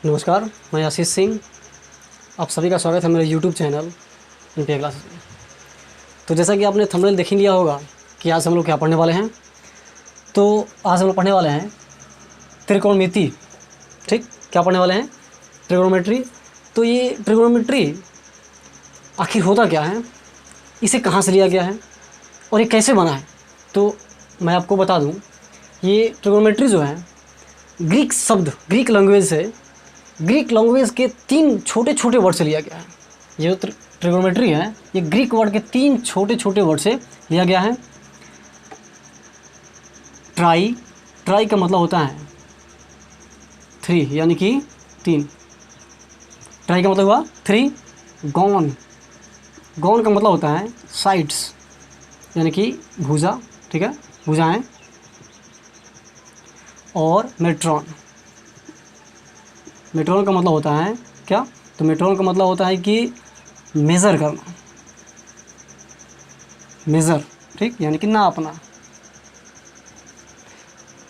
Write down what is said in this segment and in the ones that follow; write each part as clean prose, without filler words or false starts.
नमस्कार, मैं आशीष सिंह। आप सभी का स्वागत है मेरे YouTube चैनल इनपीए क्लासेस में। तो जैसा कि आपने थंबनेल देख ही लिया होगा कि आज हम लोग क्या पढ़ने वाले हैं। तो आज हम लोग पढ़ने वाले हैं त्रिकोणमिति। ठीक, क्या पढ़ने वाले हैं? ट्रिगोनोमेट्री। तो ये ट्रिगोनोमेट्री आखिर होता क्या है, इसे कहाँ से लिया गया है और ये कैसे बना है, तो मैं आपको बता दूँ। ये ट्रिगोनोमेट्री जो है ग्रीक शब्द, ग्रीक लैंग्वेज के 3 छोटे छोटे वर्ड से लिया गया है। ये जो ट्रिगोनोमेट्री है ये ग्रीक वर्ड के 3 छोटे छोटे वर्ड से लिया गया है। ट्राई का मतलब होता है 3, यानी कि 3। ट्राई का मतलब हुआ 3। गॉन का मतलब होता है साइड्स, यानी कि भुजा। ठीक है, भुजाएं। और मेट्रॉन का मतलब होता है क्या? तो मेट्रॉन का मतलब होता है कि मेज़र करना, मेज़र। ठीक, यानी कि नापना।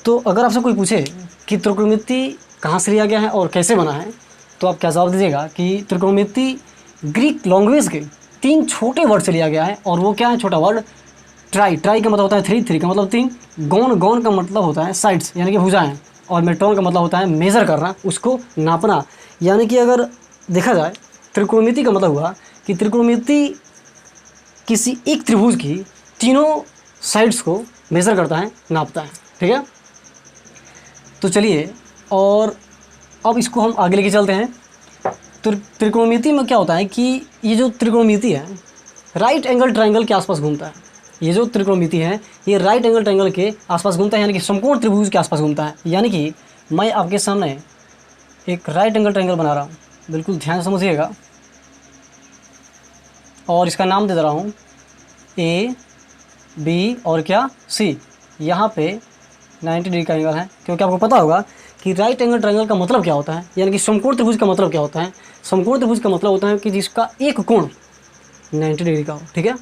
तो अगर आपसे कोई पूछे कि त्रिकोणमिति कहाँ से लिया गया है और कैसे बना है, तो आप क्या जवाब दीजिएगा कि त्रिकोणमिति ग्रीक लैंग्वेज के 3 छोटे वर्ड से लिया गया है। और वो क्या है? छोटा वर्ड ट्राई का मतलब होता है 3 का मतलब 3। गॉन का मतलब होता है साइड्स, यानी कि भुजाएं। और मेट्रॉन का मतलब होता है मेज़र करना, उसको नापना। यानी कि अगर देखा जाए त्रिकोणमिति का मतलब हुआ कि त्रिकोणमिति किसी एक त्रिभुज की तीनों साइड्स को मेज़र करता है, नापता है। ठीक है, तो चलिए और अब इसको हम आगे लेके चलते हैं। त्रिकोणमिति में क्या होता है कि ये जो त्रिकोणमिति है राइट एंगल ट्रायंगल के आसपास घूमता है। ये जो त्रिकोणमिति है ये राइट एंगल ट्रायंगल के आसपास घूमता है, यानी कि समकोण त्रिभुज के आसपास घूमता है। यानी कि मैं आपके सामने एक राइट एंगल ट्रायंगल बना रहा हूँ, बिल्कुल ध्यान से समझिएगा। और इसका नाम दे दे रहा हूँ ए, बी और क्या, सी। यहाँ पे 90 डिग्री का एंगल है, क्योंकि आपको पता होगा कि राइट एंगल ट्रायंगल का मतलब क्या होता है, यानी कि समकोण त्रिभुज का मतलब क्या होता है। समकोण त्रिभुज का मतलब होता है कि जिसका एक कोण 90 डिग्री का हो। ठीक है,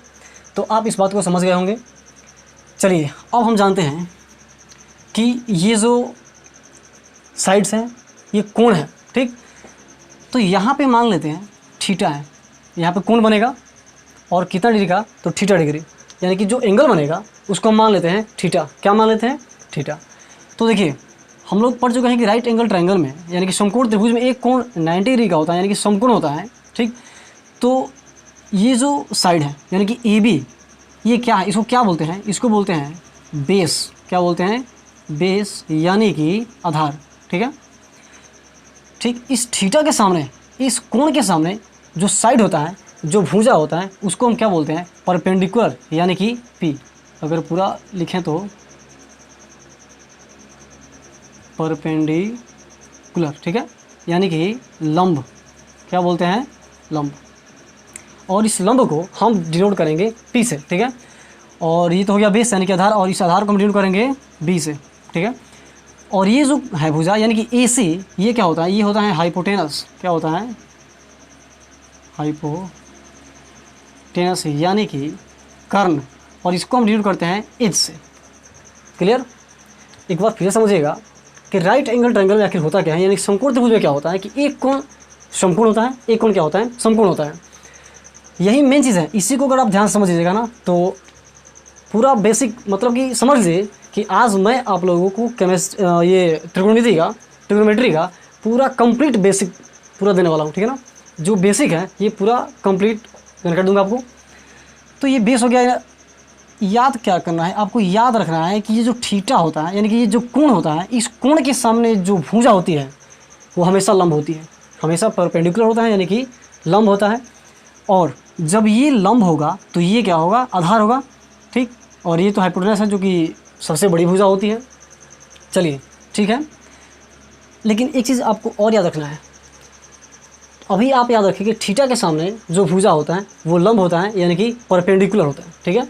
तो आप इस बात को समझ गए होंगे। चलिए अब हम जानते हैं कि ये जो साइड्स हैं ये कोण है। ठीक, तो यहाँ पे मान लेते हैं थीटा है, यहाँ पे कोण बनेगा और कितना डिग्री का? तो थीटा डिग्री, यानी कि जो एंगल बनेगा उसको हम मान लेते हैं थीटा। क्या मान लेते हैं? थीटा। तो देखिए हम लोग पढ़ चुके हैं कि राइट एंगल ट्रायंगल में, यानी कि समकोण त्रिभुज में एक कोण 90 डिग्री का होता है, यानी कि समकोण होता है। ठीक, तो ये जो साइड है यानी कि ए बी, ये क्या है? इसको क्या बोलते हैं? इसको बोलते हैं बेस। क्या बोलते हैं? बेस, यानी कि आधार। ठीक है, ठीक। इस थीटा के सामने, इस कोण के सामने जो साइड होता है, जो भुजा होता है, उसको हम क्या बोलते हैं? परपेंडिकुलर, यानी कि पी। अगर पूरा लिखें तो परपेंडिकुलर। ठीक है, यानी कि लंब। क्या बोलते हैं? लंब। और इस लंब को हम डिनोट करेंगे पी से। ठीक है, और ये तो हो गया बेस यानी कि आधार, और इस आधार को हम डिनोट करेंगे बी से। ठीक है, और ये जो है भुजा यानी कि ए सी, ये क्या होता है? ये होता है हाइपोटेनस। क्या होता है? हाइपोटेनस, यानी कि कर्ण, और इसको हम डिनोट करते हैं एज से। क्लियर? एक बार फिर समझिएगा कि राइट एंगल ट्रायंगल में आखिर होता क्या है, यानी कि समकोण त्रिभुज में क्या होता है कि एक कोण समकोण होता है, एक कोण क्या होता है? समकोण होता है। यही मेन चीज़ है। इसी को अगर आप ध्यान से समझ लीजिएगा ना, तो पूरा बेसिक मतलब कि समझ लीजिए कि आज मैं आप लोगों को ये ट्रिग्नोमेट्री का पूरा कंप्लीट बेसिक पूरा देने वाला हूँ। ठीक है ना, जो बेसिक है ये पूरा कंप्लीट कर दूंगा आपको। तो ये बेस हो गया। याद क्या करना है आपको? याद रखना है कि ये जो थीटा होता है, यानी कि ये जो कोण होता है, इस कोण के सामने जो भुजा होती है वो हमेशा लंब होती है, हमेशा परपेंडिकुलर होता है, यानी कि लंब होता है। और जब ये लंब होगा तो ये क्या होगा? आधार होगा। ठीक, और ये तो हाइपोटेनस है जो कि सबसे बड़ी भुजा होती है। चलिए ठीक है, लेकिन एक चीज़ आपको और याद रखना है। अभी आप याद रखिए कि थीटा के सामने जो भुजा होता है वो लंब होता है, यानी कि परपेंडिकुलर होता है। ठीक है,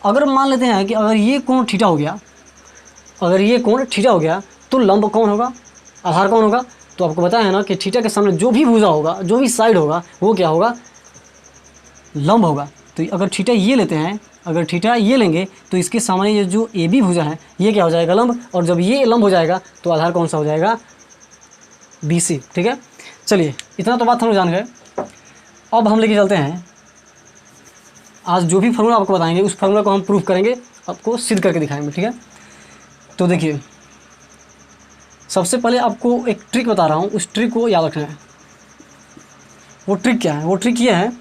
अगर मान लेते हैं कि अगर ये कोण थीटा हो गया, तो लंब कौन होगा? आधार कौन होगा? तो आपको पता है ना कि थीटा के सामने जो भी भुजा होगा, जो भी साइड होगा, वो क्या होगा? लंब होगा। तो अगर थीटा ये लेते हैं, अगर थीटा ये लेंगे तो इसके सामने ये जो ए बी भुजा है ये क्या हो जाएगा? लंब। और जब ये लंब हो जाएगा तो आधार कौन सा हो जाएगा? BC, ठीक है। चलिए इतना तो बात हम लोग जान गए। अब हम लेके चलते हैं, आज जो भी फार्मूला आपको बताएंगे उस फार्मूला को हम प्रूफ करेंगे, आपको सिद्ध करके दिखाएंगे, ठीक है। तो देखिए सबसे पहले आपको एक ट्रिक बता रहा हूँ, उस ट्रिक को याद रखना है। वो ट्रिक क्या है? वो ट्रिक ये है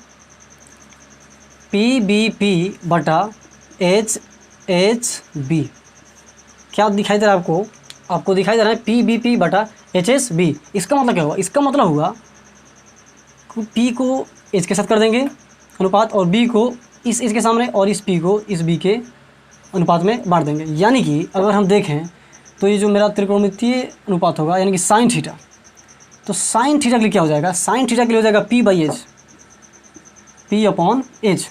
PBP बटा HHB। क्या दिखाई दे रहा है आपको? आपको दिखाई दे रहा है PBP बटा HHB। इसका मतलब क्या होगा? इसका मतलब होगा P को H के साथ कर देंगे अनुपात, और B को इस H के सामने, और इस P को इस B के अनुपात में बांट देंगे। यानी कि अगर हम देखें तो ये जो मेरा त्रिकोणमितीय अनुपात होगा यानी कि साइन थीटा, तो साइन थीटा के लिए क्या हो जाएगा? साइन थीटा के लिए हो जाएगा P/H, P/H।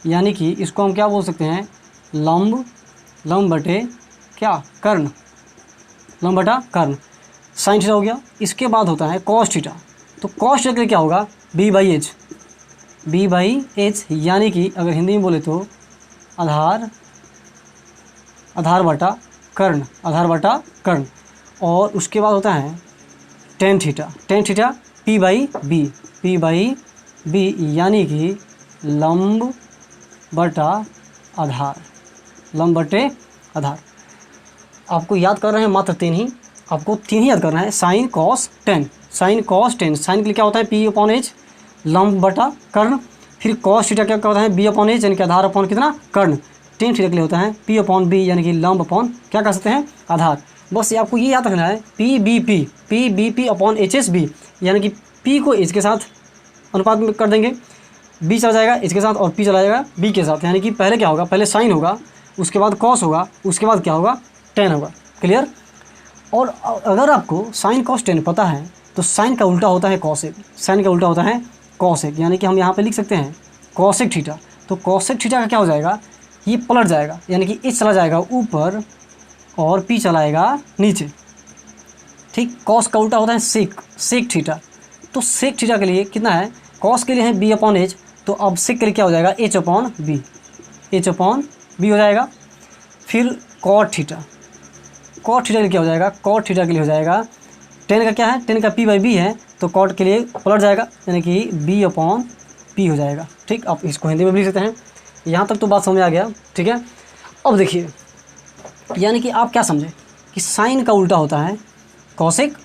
यानी कि इसको हम क्या बोल सकते हैं? लंब बटे क्या? कर्ण, लंब बटा कर्ण। साइन थीटा हो गया। इसके बाद होता है कॉस थीटा, तो कॉस थीटा के लिए क्या होगा? B/H, यानी कि अगर हिंदी में बोले तो आधार बटा कर्ण, आधार बटा कर्ण। और उसके बाद होता है टेन थीटा, P/B, यानी कि लंब बटा आधार, लंब बटे आधार। आपको याद कर रहे हैं मात्र 3 ही, आपको 3 ही याद करना है, sine cos tan. Sine cos tan, sine के लिए क्या होता है? P/H, लंब बटा कर्ण। फिर कॉस थीटा क्या होता है? B/H, यानी कि आधार अपॉन कितना? कर्ण। टेन थीटा के लिए होता है P/B, यानी कि लंब अपॉन क्या कह सकते हैं? आधार। बस ये आपको ये याद रखना है, PBP अपॉन HSB, यानी कि P को H के साथ अनुपात में कर देंगे, B चला जाएगा H के साथ, और P चला जाएगा B के साथ। यानी कि पहले क्या होगा? पहले साइन होगा, उसके बाद कॉस होगा, उसके बाद क्या होगा? टेन होगा। क्लियर? और अगर आपको साइन कॉस टेन पता है तो साइन का उल्टा होता है कॉसेक, साइन का उल्टा होता है कॉसेक। यानी कि हम यहाँ पे लिख सकते हैं कॉसेक थीटा। तो कॉसेक थीटा का क्या हो जाएगा? ये पलट जाएगा, यानी कि H चला जाएगा ऊपर और P चलाएगा नीचे, ठीक। कॉस का उल्टा होता है सेक थीटा। तो सेक थीटा के लिए कितना है? कॉस के लिए है B/H, तो अब सेक के लिए क्या हो जाएगा? H/B, H/B हो जाएगा। फिर कॉट थीटा, कॉट थीटा के लिए क्या हो जाएगा? कॉट थीटा के लिए हो जाएगा टेन का क्या है? टेन का P/B है, तो कॉट के लिए पलट जाएगा, यानी कि B/P हो जाएगा, ठीक। आप इसको हिंदी में भी लिख सकते हैं। यहाँ तक तो बात समझ में आ गया, ठीक है। अब देखिए, यानी कि आप क्या समझे कि साइन का उल्टा होता है कॉसेक,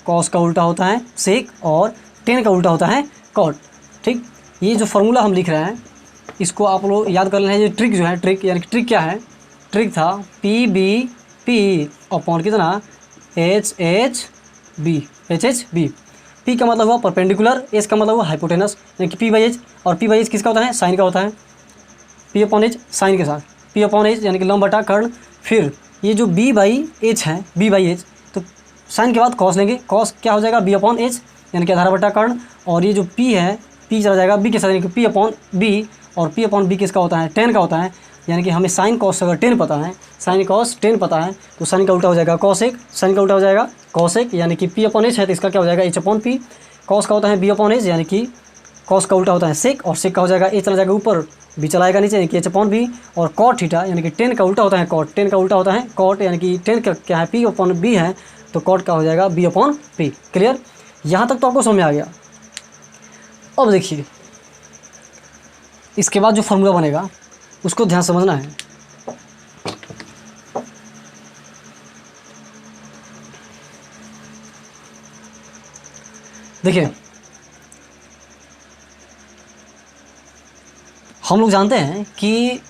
कॉस का उल्टा होता है सेक, और टेन का उल्टा होता है कॉट, ठीक। ये जो फार्मूला हम लिख रहे हैं इसको आप लोग याद कर लेना है। ये ट्रिक जो है, ट्रिक यानी कि ट्रिक क्या है? ट्रिक था PBP अपॉन कितना? HHB। P का मतलब हुआ परपेंडिकुलर, H का मतलब हुआ हाइपोटेनस, यानी कि P/H, और P/H किसका होता है? साइन का होता है। P/H साइन के साथ, P/H यानी कि लंब बटा कर्ण। फिर ये जो B/H है, B/H, तो साइन के बाद कॉस लेंगे, कॉस क्या हो जाएगा? B/H, यानी कि आधार बटा कर्ण। और ये जो P है, P चला जाएगा B के साथ, यानी कि P/B, और P/B किसका होता है? टेन का होता है। यानी कि हमें साइन कॉस अगर 10 पता है, साइन कॉस 10 पता है, तो साइन का उल्टा हो जाएगा कॉसेक, साइन का उल्टा हो जाएगा कॉसेक, यानी कि P/H है तो इसका क्या हो जाएगा? H/P। कॉस का होता है B/H, यानी कि कॉस का उल्टा होता है सेक, और सेक का हो जाएगा H चला जाएगा ऊपर, B चलाएगा नीचे, यानी कि H/B। और कॉट थीटा यानी कि 10 का उल्टा होता है कॉट, 10 का उल्टा होता है कॉट, यानी कि 10 का क्या है? P/B है, तो कॉट का हो जाएगा B/P। क्लियर? यहाँ तक तो आपको समझ में आ गया। अब देखिए इसके बाद जो फार्मूला बनेगा उसको ध्यान समझना है। देखिए हम लोग जानते हैं कि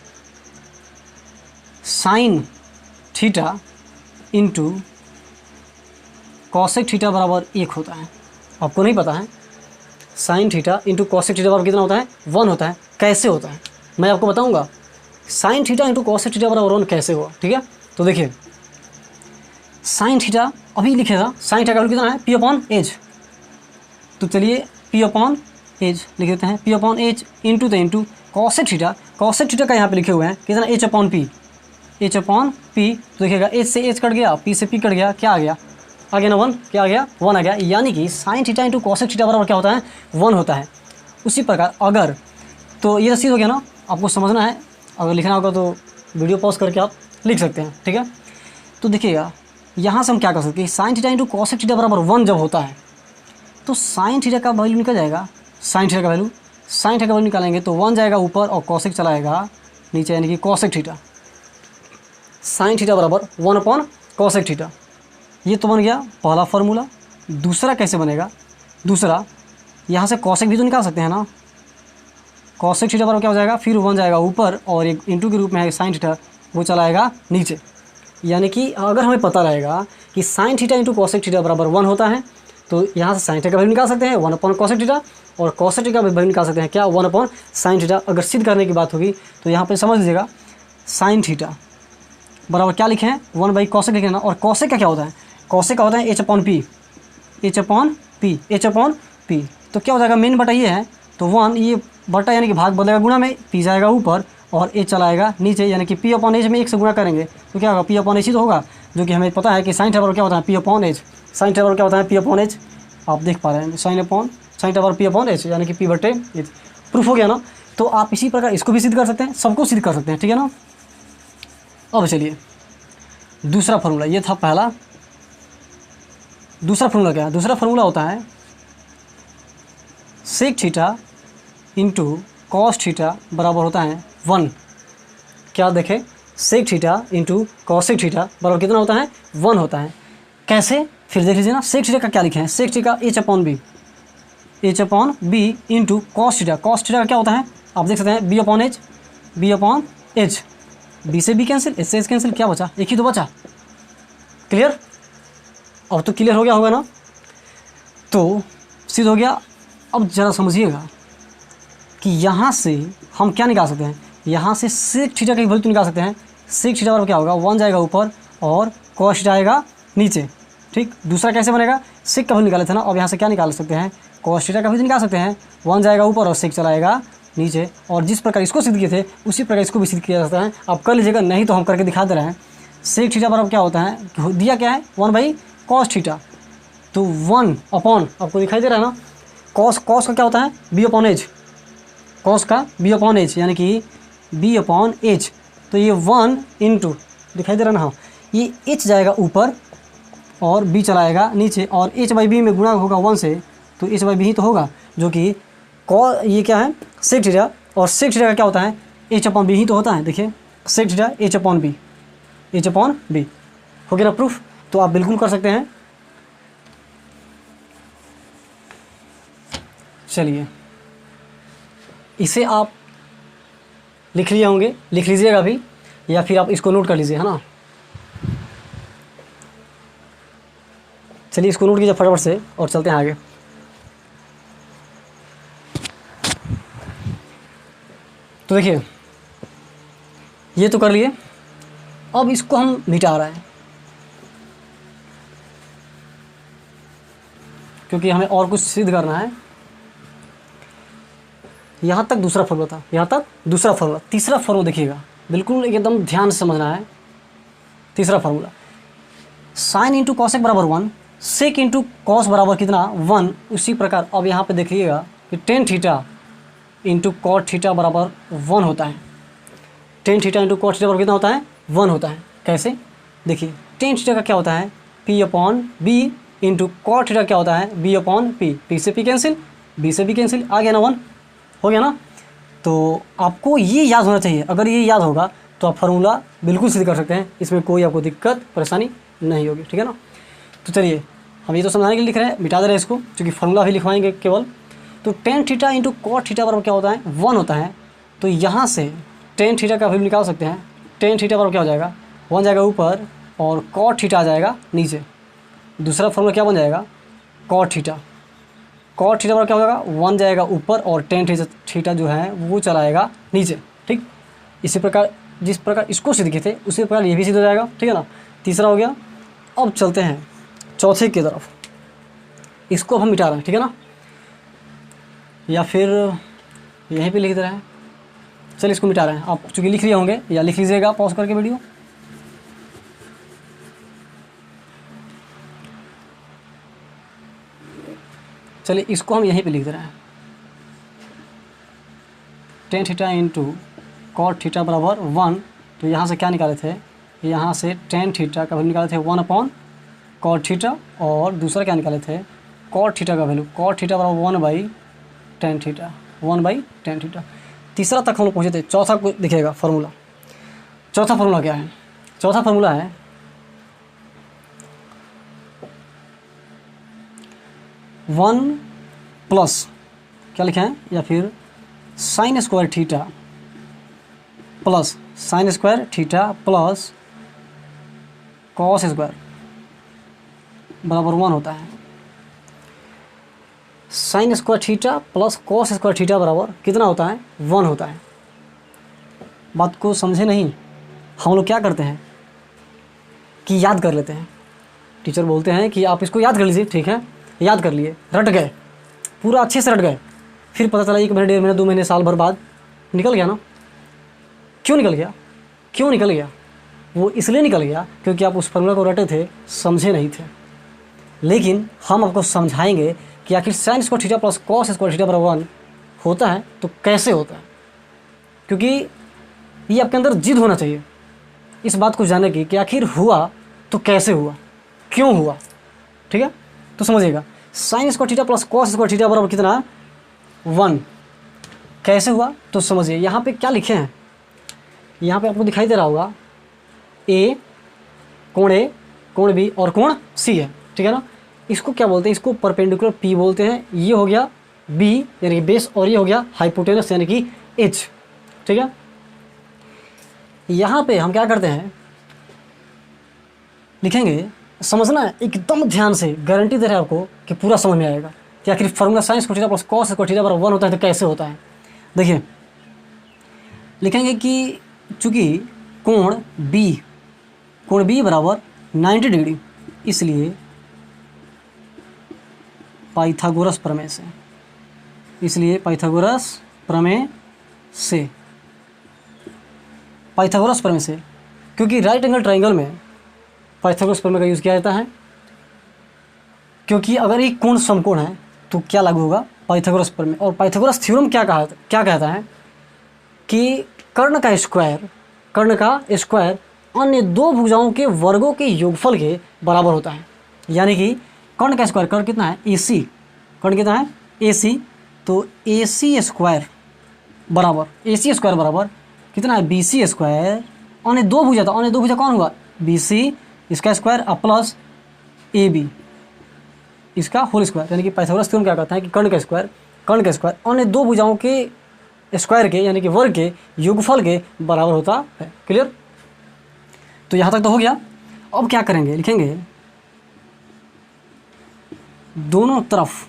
sine theta into cosec theta बराबर 1 होता है। आपको नहीं पता है sine theta into cosec theta बराबर कितना होता है? 1 होता है। कैसे होता है मैं आपको बताऊंगा। Sign theta into cosec theta बराबर 1 कैसे हुआ, ठीक है। तो देखिए साइन थीटा अभी लिखेगा, साइन थीटा का कितना है? P/H। तो चलिए P/H लिख देते हैं, P/H इंटू तो into cosec theta, cosec theta का यहाँ पे लिखे हुए हैं कितना? H/P, H/P। तो देखिएगा H से H कट गया, P से P कट गया, क्या आ गया? आ गया ना 1, क्या आ गया? 1 आ गया। यानी कि sine theta into cosec theta बराबर क्या होता है? 1 होता है। उसी प्रकार अगर, तो ये रसीद हो गया ना, आपको समझना है, अगर लिखना होगा तो वीडियो पॉज करके आप लिख सकते हैं, ठीक है। तो देखिएगा यहाँ से हम क्या कर सकते हैं? Sign theta into cosec theta बराबर 1 जब होता है तो साइन थीटा का वैल्यू निकल जाएगा, साइन थीटा का वैल्यू, साइन थीटा का वैल्यू निकालेंगे तो 1 जाएगा ऊपर और कॉसेक चलाएगा नीचे, यानी कि कॉसेक थीटा। साइन थीटा बराबर 1 अपॉन कॉसेक थीटा। ये तो बन गया पहला फार्मूला। दूसरा कैसे बनेगा? दूसरा यहाँ से कॉसेक भी तो निकाल सकते हैं ना। कॉसेक थीटा बराबर क्या हो जाएगा, फिर 1 जाएगा ऊपर और एक इंटू के रूप में है साइन थीटा, वो चलाएगा नीचे। यानी कि अगर हमें पता रहेगा कि sine theta into cosec theta बराबर 1 होता है तो यहाँ से साइन थीटा का वैल्यू निकाल सकते हैं 1 अपॉन कॉसेक थीटा, और कॉसेक थीटा का वैल्यू निकाल सकते हैं क्या, 1 अपॉन साइन थीटा। अगर सिद्ध करने की बात होगी तो यहाँ पर समझ लीजिएगा साइन थीटा बराबर क्या लिखे हैं, 1 बाई कॉसेक लिखे ना। और कॉसेक का क्या होता है, कॉसेक का होता है H upon P, H upon P, H upon P. तो क्या हो जाएगा, मेन बटा ये है तो 1, ये बटा यानी कि भाग बदलेगा गुणा में, पी जाएगा ऊपर और एच चलाएगा नीचे, यानी कि पी अपॉन एच में 1 से गुणा करेंगे तो क्या होगा, पी अपॉन एच ही तो होगा, जो कि हमें पता है कि साइन थीटा बराबर क्या होता है, P upon H. Sine theta बराबर क्या होता है, पी अपॉन एच। आप देख पा रहे हैं साइन थीटा बराबर पी अपॉन एच, यानी कि पी बटे एच। प्रूफ हो गया ना। तो आप इसी प्रकार इसको भी सिद्ध कर सकते हैं, सबको सिद्ध कर सकते हैं, ठीक है ना। अब चलिए दूसरा फार्मूला, ये था पहला। दूसरा फार्मूला क्या है, दूसरा फार्मूला होता है sec theta into cos theta बराबर होता है 1। क्या देखें, sec theta into cosec theta बराबर कितना होता है, 1 होता है। कैसे, फिर देख लीजिए ना। सेक थीटा का क्या लिखे हैं, sec theta H upon B, H upon B into cos theta. Cos theta का क्या होता है, आप देख सकते हैं B upon H, B upon H. B से बी कैंसिल, एच से एच कैंसिल, क्या बचा, एक ही तो बचा। क्लियर, अब तो क्लियर हो गया होगा ना। तो सिद्ध हो गया। अब ज़रा समझिएगा कि यहाँ से हम क्या निकाल सकते हैं, यहाँ से सेक थीटा की वैल्यू तो निकाल सकते हैं। सेक थीटा बराबर क्या होगा, 1 जाएगा ऊपर और कॉस थीटा आएगा नीचे, ठीक। दूसरा कैसे बनेगा, सेक का वैल्यू निकाले थे ना, अब यहाँ से क्या निकाल सकते हैं, कॉस थीटा का वैल्यू निकाल सकते हैं। 1 जाएगा ऊपर और सेक चलाएगा नीचे, और जिस प्रकार इसको सिद्ध किए थे उसी प्रकार इसको भी सिद्ध किया जाता है। आप कर लीजिएगा, नहीं तो हम करके दिखा दे रहे हैं। सेक थीटा बराबर क्या होता है, दिया क्या है, 1 बाई कॉस थीटा, तो 1 अपॉन, आपको दिखाई दे रहा है ना, कॉस का क्या होता है, बी अपॉन एच, कॉस का बी अपॉन एच, यानी कि बी अपॉन एच। तो ये 1 इंटू, दिखाई दे रहा है ना, हाँ, ये एच जाएगा ऊपर और बी चलाएगा नीचे, और एच बाई बी में गुणा होगा 1 से, तो एच बाई बी ही तो होगा, जो कि ये क्या है, सेक थीटा, और सेक थीटा का क्या होता है, एच अपॉन बी ही तो होता है। देखिए sec theta H upon B, H upon B. हो गया ना प्रूफ। तो आप बिल्कुल कर सकते हैं। चलिए इसे आप लिख लिए होंगे, लिख लीजिएगा भी, या फिर आप इसको नोट कर लीजिए, है ना। चलिए इसको नोट कीजिए फटाफट से और चलते हैं आगे। तो देखिए ये तो कर लिए, अब इसको हम मिटा रहे हैं क्योंकि हमें और कुछ सिद्ध करना है। यहाँ तक दूसरा फॉर्मूला था, यहाँ तक दूसरा फॉर्मूला। तीसरा फॉर्मूला देखिएगा, बिल्कुल एकदम ध्यान से समझना है। तीसरा फार्मूला, साइन इंटू कॉसेक बराबर 1, सेक इंटू कॉस बराबर कितना 1। उसी प्रकार अब यहाँ पे देखिएगा कि tan theta into cot theta बराबर 1 होता है। Tan theta into cot theta बराबर कितना होता है, 1 होता है। कैसे, देखिए टेन थीटा का क्या होता है, P upon B into cot theta क्या होता है, बी अपॉन पी। पी से पी कैंसिल, बी से बी कैंसिल, आ गया ना 1, हो गया ना। तो आपको ये याद होना चाहिए, अगर ये याद होगा तो आप फार्मूला बिल्कुल सिद्ध कर सकते हैं, इसमें कोई आपको दिक्कत परेशानी नहीं होगी, ठीक है ना। तो चलिए हम ये तो समझाने के लिए लिख रहे हैं, मिटा दे रहे हैं इसको, क्योंकि फार्मूला भी लिखवाएंगे केवल। तो tan theta into cot theta बराबर क्या होता है, 1 होता है। तो यहाँ से टेन थीटा का वैल्यू निकाल सकते हैं। टेन थीटा बराबर क्या हो जाएगा, 1 जाएगा ऊपर और कॉट थीटा आ जाएगा नीचे। दूसरा फार्मूला क्या बन जाएगा, कॉट थीटा। कॉट थीटा बराबर क्या हो जाएगा, 1 जाएगा ऊपर और टेन थीटा जो है वो चलाएगा नीचे, ठीक। इसी प्रकार जिस प्रकार इसको सिद्ध किए थे उसी प्रकार ये भी सिद्ध हो जाएगा, ठीक है ना। तीसरा हो गया। अब चलते हैं चौथे की तरफ, इसको हम मिटा रहे हैं, ठीक है ना, या फिर यहीं पे लिख दे रहे हैं। चलिए इसको मिटा रहे हैं, आप चूँकि लिख लिए होंगे या लिख लीजिएगा पॉज करके वीडियो। चलिए इसको हम यहीं पे लिख दे रहे हैं, tan theta into cot theta बराबर 1। तो यहाँ से क्या निकाले थे, यहाँ से टेन थीटा का वैल्यू निकाले थे 1 अपॉन कॉट थीटा, और दूसरा क्या निकाले थे, कॉट थीटा का वैल्यू, कॉट थीटा बराबर 1/tan थीटा, 1/tan थीटा। तीसरा तक हम लोग पहुँचे थे। चौथा को देखिएगा फार्मूला। चौथा फार्मूला क्या है? चौथा फार्मूला है 1 प्लस क्या लिखा है, या फिर sign square theta plus sign square theta plus cos square बराबर 1 होता है। Sign square theta plus cos square theta बराबर कितना होता है? 1 होता है। बात को समझे नहीं? हम लोग क्या करते हैं कि याद कर लेते हैं। टीचर बोलते हैं कि आप इसको याद कर लीजिए, ठीक है, याद कर लिए, रट गए, पूरा अच्छे से रट गए, फिर पता चला 1 महीने, 1.5 महीने, 2 महीने, साल भर बाद निकल गया ना। क्यों निकल गया? क्यों निकल गया? वो इसलिए निकल गया क्योंकि आप उस फॉर्मूला को रटे थे, समझे नहीं थे। लेकिन हम आपको समझाएंगे कि आखिर sign square theta plus cos square theta बराबर 1 होता है तो कैसे होता है, क्योंकि ये आपके अंदर जिद होना चाहिए इस बात को जानने की कि आखिर हुआ तो कैसे हुआ, क्यों हुआ। ठीक है, तो समझिएगा, sign square theta plus cos square theta बराबर कितना? 1। कैसे हुआ तो समझिए। यहाँ पे क्या लिखे हैं? यहाँ पे आपको दिखाई दे रहा होगा ए, कोण बी और कोण सी है, ठीक है ना। इसको क्या बोलते हैं? इसको परपेंडिकुलर पी बोलते हैं। ये हो गया बी यानी कि बेस, और ये हो गया हाइपोटेनस यानी कि एच, ठीक है। यहाँ पे हम क्या करते हैं, लिखेंगे, समझना है एकदम ध्यान से, गारंटी दे रहे हैं आपको कि पूरा समझ में आएगा कि आखिर formula sign square theta plus cos square theta बराबर 1 होता है तो कैसे होता है। देखिए, लिखेंगे कि चूँकि कोण बी बराबर 90 डिग्री, इसलिए पाइथागोरस प्रमेय से, क्योंकि राइट एंगल ट्राइंगल में पाइथागोरस प्रमेय का यूज़ किया जाता है, क्योंकि अगर एक कोण समकोण है तो क्या लागू होगा? पाइथागोरस प्रमेय। और पाइथागोरस थ्योरम क्या कहता है कि कर्ण का स्क्वायर अन्य दो भुजाओं के वर्गों के योगफल के बराबर होता है। यानी कि कर्ण का स्क्वायर, कर्ण कितना है? AC, कर्ण कितना है? AC, तो AC स्क्वायर बराबर कितना है? BC square. अन्य दो भुजा कौन हुआ? BC इसका स्क्वायर प्लस AB इसका होल स्क्वायर। यानी कि पाइथागोरस थ्योरम क्या कहता है कि कर्ण का स्क्वायर अन्य दो भुजाओं के स्क्वायर के यानी कि वर्ग के योगफल के बराबर होता है। क्लियर? तो यहाँ तक तो हो गया। अब क्या करेंगे, लिखेंगे दोनों तरफ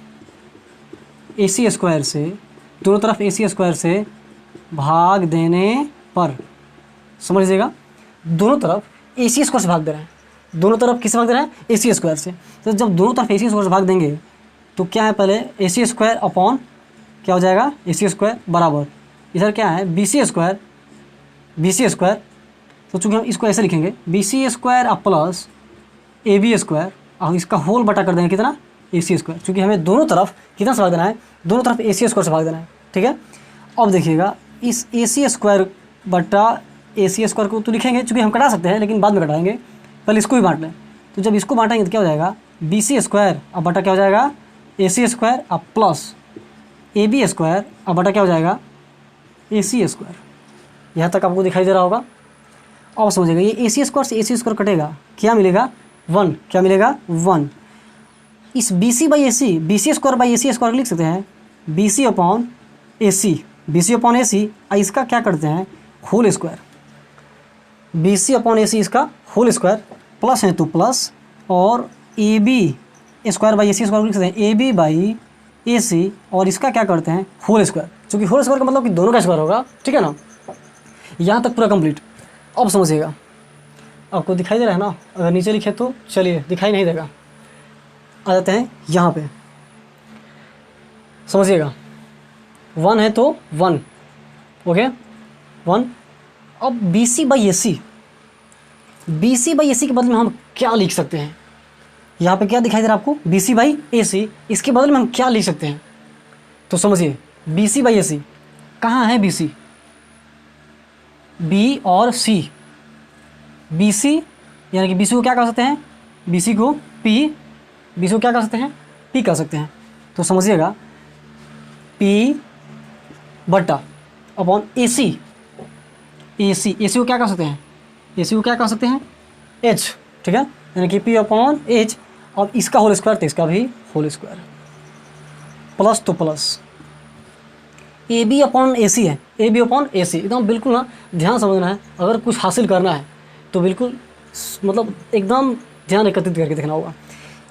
AC स्क्वायर से भाग देने पर, समझ लीजिएगा, दोनों तरफ AC स्क्वायर से भाग दे रहे हैं। दोनों तरफ किससे भाग दे रहे हैं? AC स्क्वायर से। तो जब दोनों तरफ AC स्क्वायर से भाग देंगे तो क्या है, पहले AC स्क्वायर अपॉन क्या हो जाएगा? AC स्क्वायर बराबर इधर क्या है? BC square. तो चूँकि हम इसको ऐसे लिखेंगे BC square plus AB square, और इसका होल बटा कर देंगे कितना? AC square. चूँकि हमें दोनों तरफ कितना से भाग देना है? दोनों तरफ AC स्क्वायर से भाग देना है, ठीक है। अब देखिएगा, इस AC स्क्वायर बटा AC स्क्वायर को तो लिखेंगे, चूँकि हम कटा सकते हैं लेकिन बाद में कटाएंगे, पहले इसको भी बांट लें। तो जब इसको बांटेंगे तो क्या हो जाएगा? BC स्क्वायर अब बटा क्या हो जाएगा? AC स्क्वायर अब प्लस AB स्क्वायर अब बटा क्या हो जाएगा? AC square. यहाँ तक आपको दिखाई दे रहा होगा। अब समझिएगा, ये AC स्क्वायर से AC स्क्वायर कटेगा, क्या मिलेगा? 1। क्या मिलेगा? 1। इस BC square by AC square लिख सकते हैं BC अपॉन AC, इसका क्या करते हैं? Whole square. BC अपॉन AC इसका होल स्क्वायर, प्लस है तो प्लस, और AB square by AC square लिख सकते हैं AB बाई AC, और इसका क्या करते हैं? Whole square. चूँकि होल स्क्वायर का मतलब कि दोनों का स्क्वायर होगा, ठीक है ना। यहाँ तक पूरा कंप्लीट। अब समझिएगा, आपको दिखाई दे रहा है ना? अगर नीचे लिखे तो चलिए, दिखाई नहीं देगा। आ जाते हैं यहाँ पे, समझिएगा, 1 है तो 1, ओके 1। अब BC बाई AC के बदले में हम क्या लिख सकते हैं? यहाँ पे क्या दिखाई दे रहा है आपको? BC बाई AC, इसके बदले में हम क्या लिख सकते हैं? तो समझिए, BC बाई AC कहाँ है? BC, B और C। BC यानी कि BC को क्या कर सकते हैं? BC को क्या कर सकते हैं? पी कर सकते हैं। तो समझिएगा पी बटा अपॉन ए सी को क्या कर सकते हैं, ए सी को क्या कर सकते हैं, एच, ठीक है, यानी कि पी अपॉन एच। अब इसका होल स्क्वायर तो इसका भी होल स्क्वायर, प्लस तो plus A B upon A सी है, ए बी अपॉन ए सी, एकदम बिल्कुल ना ध्यान समझना है। अगर कुछ हासिल करना है तो बिल्कुल मतलब एकदम ध्यान एकत्रित करके देखना होगा।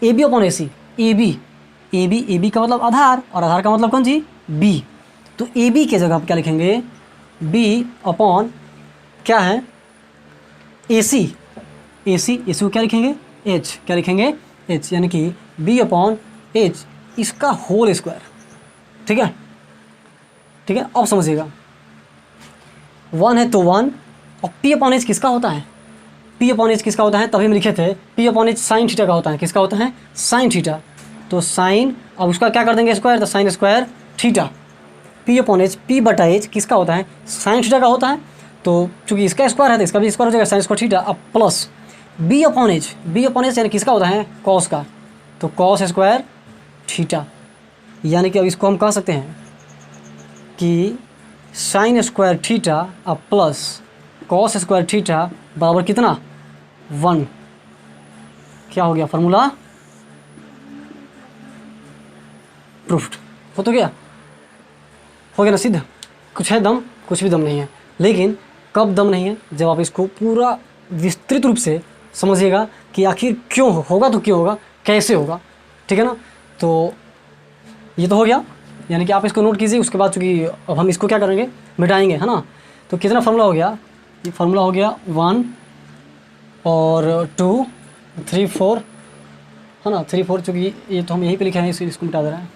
A B upon A C, A B का मतलब आधार, और आधार का मतलब कौन जी, बी। तो ए बी के जगह आप क्या लिखेंगे, बी अपॉन क्या है, ए सी को क्या लिखेंगे, एच, क्या लिखेंगे, एच, यानी कि बी अपॉन एच, इसका होल स्क्वायर, ठीक है, ठीक है। अब समझिएगा 1 है तो 1, और पी अपॉन एच किसका होता है, पी अपॉन एच किसका होता है, तभी हम लिखे थे P upon h sine theta का होता है, किसका होता है, साइन थीटा। तो साइन, अब उसका क्या कर देंगे स्क्वायर, तो sign square theta, P upon H, P बटा एच किसका होता है, साइन थीटा का होता है। तो चूंकि इसका स्क्वायर है तो इसका भी स्क्वायर हो जाएगा, साइन स्क्वायर थीटा। अब प्लस बी अपॉन एच यानी किसका होता है, कॉस का, तो कॉस स्क्वायर थीटा, यानी कि अब इसको हम कह सकते हैं कि साइन स्क्वायर थीटा अब प्लस कॉस स्क्वायर थीटा बराबर कितना, 1। क्या हो गया, फार्मूला प्रूफ्ड, हो तो गया, हो गया ना सिद्ध। कुछ है दम, कुछ भी दम नहीं है, लेकिन कब दम नहीं है, जब आप इसको पूरा विस्तृत रूप से समझिएगा कि आखिर क्यों होगा, तो क्यों होगा, कैसे होगा, ठीक है ना। तो ये तो हो गया, यानी कि आप इसको नोट कीजिए। उसके बाद चूँकि अब हम इसको क्या करेंगे, मिटाएंगे, है ना। तो कितना फार्मूला हो गया, ये फार्मूला हो गया 1 और 2 3 4, है ना, 3 4, चूँकि ये तो हम यहीं पे लिखे हैं, इसको मिटा दे रहे हैं।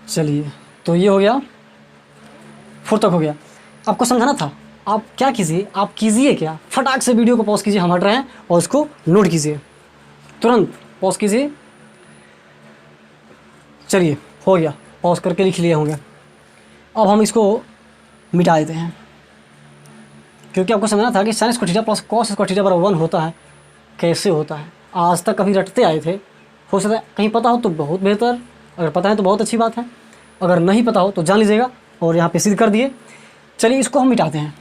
चलिए, तो ये हो गया, 4 तक हो गया। आपको समझाना था, आप क्या कीजिए, आप कीजिए क्या, फटाक से वीडियो को पॉज कीजिए, हम हट रहे हैं, और इसको नोट कीजिए, तुरंत पॉज कीजिए। चलिए, हो गया, पॉज करके लिख लिए होंगे। अब हम इसको मिटा देते हैं, क्योंकि आपको समझना था कि sign square theta plus cos square theta बराबर 1 होता है, कैसे होता है। आज तक कभी रटते आए थे, हो सकता है कहीं पता हो तो बहुत बेहतर, अगर पता है तो बहुत अच्छी बात है, अगर नहीं पता हो तो जान लीजिएगा, और यहाँ पे सिद्ध कर दिए। चलिए, इसको हम मिटाते हैं।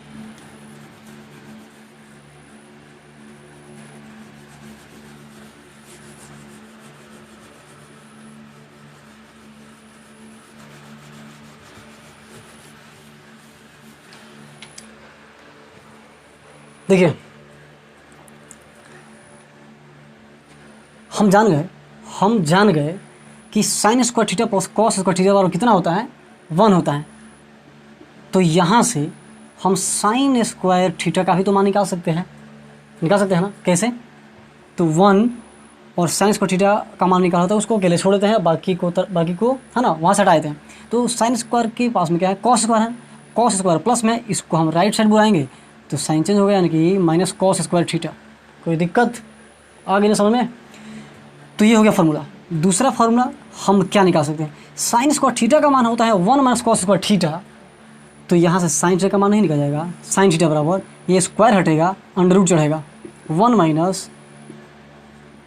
देखिए, हम जान गए कि sign square theta plus cos square theta बराबर कितना होता है, 1 होता है। तो यहाँ से हम साइन स्क्वायर थीटा का भी तो मान निकाल सकते हैं ना, कैसे, तो 1 और साइन स्क्वायर थीटा का मान निकाला था, उसको अकेले छोड़ देते हैं, बाकी को है ना वहाँ से हटा देते हैं। तो साइन स्क्वायर के पास में क्या है, कॉस स्क्वायर है, कॉस स्क्वायर प्लस में इसको हम राइट साइड बुलाएंगे, तो साइन चेंज हो गया, यानी कि माइनस कॉस स्क्वायर थीटा। कोई दिक्कत आ गई ना समझ में। तो ये हो गया फार्मूला। दूसरा फार्मूला हम क्या निकाल सकते हैं, साइन स्क्वायर थीटा का मान होता है 1 माइनस कॉस स्क्वायर थीटा। तो यहाँ से साइन थीटा का मान नहीं निकल जाएगा, साइन थीटा बराबर ये स्क्वायर हटेगा, अंडर रूट चढ़ेगा, 1 माइनस